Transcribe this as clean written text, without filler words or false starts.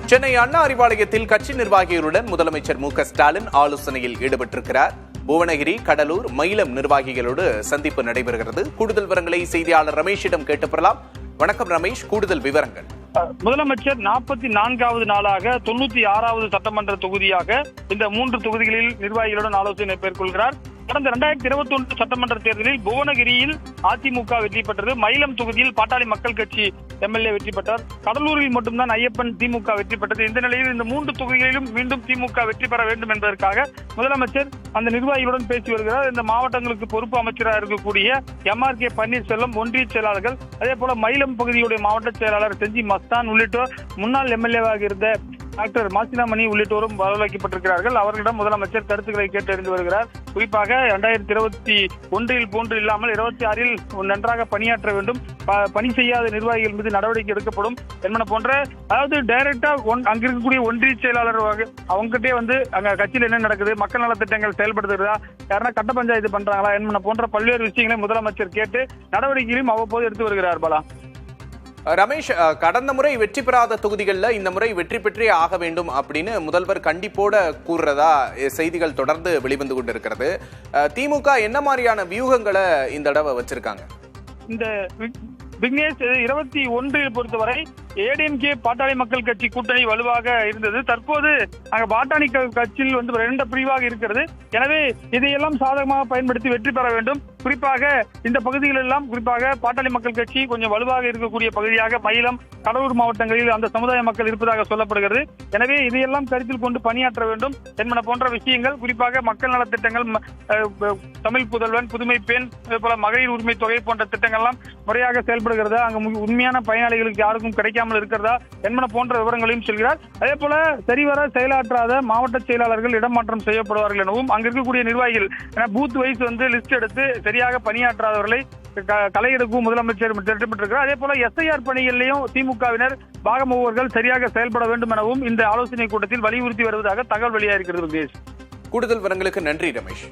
சென்னை அண்ணா அறிவாலயத்தில் கட்சி நிர்வாகிகளுடன் முதலமைச்சர் மு.க.ஸ்டாலின் ஆலோசனையில் ஈடுபட்டிருக்கிறார். புவனகிரி, கடலூர், மயிலம் நிர்வாகிகளோடு சந்திப்பு நடைபெறுகிறது. கூடுதல் விவரங்களை செய்தியாளர் ரமேஷிடம் கேட்டு பெறலாம். வணக்கம் ரமேஷ், கூடுதல் விவரங்கள். முதலமைச்சர் 44வது நாளாக 96வது சட்டமன்ற தொகுதியாக இந்த 3 தொகுதிகளில் நிர்வாகிகளுடன் ஆலோசனை மேற்கொள்கிறார். கடந்த 2021 சட்டமன்ற தேர்தலில் புவனகிரியில் அதிமுக வெற்றி பெற்றது. மயிலம் தொகுதியில் பாட்டாளி மக்கள் கட்சி எம்எல்ஏ வெற்றி பெற்றார். கடலூரில் மட்டும்தான் ஐயப்பன் திமுக வெற்றி பெற்றது. இந்த நிலையில் இந்த 3 தொகுதிகளிலும் மீண்டும் திமுக வெற்றி பெற வேண்டும் என்பதற்காக முதலமைச்சர் அந்த நிர்வாகிகளுடன் பேசி வருகிறார். இந்த மாவட்டங்களுக்கு பொறுப்பு அமைச்சராக இருக்கக்கூடிய MRK பன்னீர்செல்வம், ஒன்றிய செயலாளர்கள், அதே போல மயிலம் பகுதியுடைய மாவட்ட செயலாளர் செஞ்சி மஸ்தான் உள்ளிட்டோர், முன்னாள் எம்எல்ஏவாக இருந்த டாக்டர் மாசிலாமணி உள்ளிட்டோரும் வரவழைக்கப்பட்டிருக்கிறார்கள். அவர்களிடம் முதலமைச்சர் கருத்துக்களை கேட்டறிந்து வருகிறார். குறிப்பாக 2021 போன்று இல்லாமல் 26ல் நன்றாக பணியாற்ற வேண்டும், பணி செய்யாத நிர்வாகிகள் மீது நடவடிக்கை எடுக்கப்படும் என்பன போன்ற, அதாவது டைரக்டா அங்க இருக்கக்கூடிய ஒன்றிய செயலாளர் அவங்ககிட்டே அங்க கட்சியில் என்ன நடக்குது, மக்கள் நலத்திட்டங்கள் செயல்படுத்துறதா, யாருன்னா கட்ட பஞ்சாயத்து பண்றாங்களா என்பன போன்ற பல்வேறு விஷயங்களை முதலமைச்சர் கேட்டு நடவடிக்கைகளையும் அவ்வப்போது எடுத்து வருகிறார். பாலா, ரமேஷ், கடந்த முறை வெற்றி பெறாத தொகுதிகளில் இந்த முறை வெற்றி பெற்றே ஆக வேண்டும் அப்படின்னு முதல்வர் கண்டிப்போட கூறுறதா செய்திகள் தொடர்ந்து வெளிவந்து கொண்டிருக்கிறது. திமுக என்ன மாதிரியான வியூகங்களை இந்த தடவை வச்சிருக்காங்க? இந்த விக்னேஷ், 21 பொறுத்தவரை ஏடிஎம்கே பாட்டாளி மக்கள் கட்சி கூட்டணி வலுவாக இருந்தது. தற்போது அங்க பாட்டாளி கட்சியில் 2 பிரிவாக இருக்கிறது. எனவே இதையெல்லாம் சாதகமாக பயன்படுத்தி வெற்றி பெற வேண்டும். குறிப்பாக இந்த பகுதிகள் எல்லாம், குறிப்பாக பாட்டாளி மக்கள் கட்சி கொஞ்சம் வலுவாக இருக்கக்கூடிய பகுதியாக மயிலம், கடலூர் மாவட்டங்களில் அந்த சமுதாய மக்கள் இருப்பதாக சொல்லப்படுகிறது. எனவே இதையெல்லாம் கருத்தில் கொண்டு பணியாற்ற வேண்டும் என்பன போன்ற விஷயங்கள், குறிப்பாக மக்கள் நலத்திட்டங்கள், தமிழ் புதல்வன், புதுமை பெண், போல மகளிர் உரிமை தொகை போன்ற திட்டங்கள்லாம் முறையாக செயல்படுகிறதா, அங்கு உண்மையான பயனாளிகளுக்கு யாருக்கும் கிடைக்காமல் இருக்கிறதா என்பன போன்ற விவரங்களையும் சொல்கிறார். அதே போல சரிவர செயலாற்றாத மாவட்ட செயலாளர்கள் இடமாற்றம் செய்யப்படுவார்கள் எனவும், அங்க இருக்கக்கூடிய நிர்வாகிகள் பூத் வைஸ் லிஸ்ட் எடுத்து சரியாக பணியாற்றாதவர்களை களை எடுக்கும் முதலமைச்சர் திட்டமிட்டிருக்கிறார். அதே போல SIR பணிகளிலையும் திமுகவினர் பாகமுகவர்கள் சரியாக செயல்பட வேண்டும் எனவும் இந்த ஆலோசனை கூட்டத்தில் வலியுறுத்தி வருவதாக தகவல் வெளியாகிறது. கூடுதல் விவரங்களுக்கு நன்றி ரமேஷ்.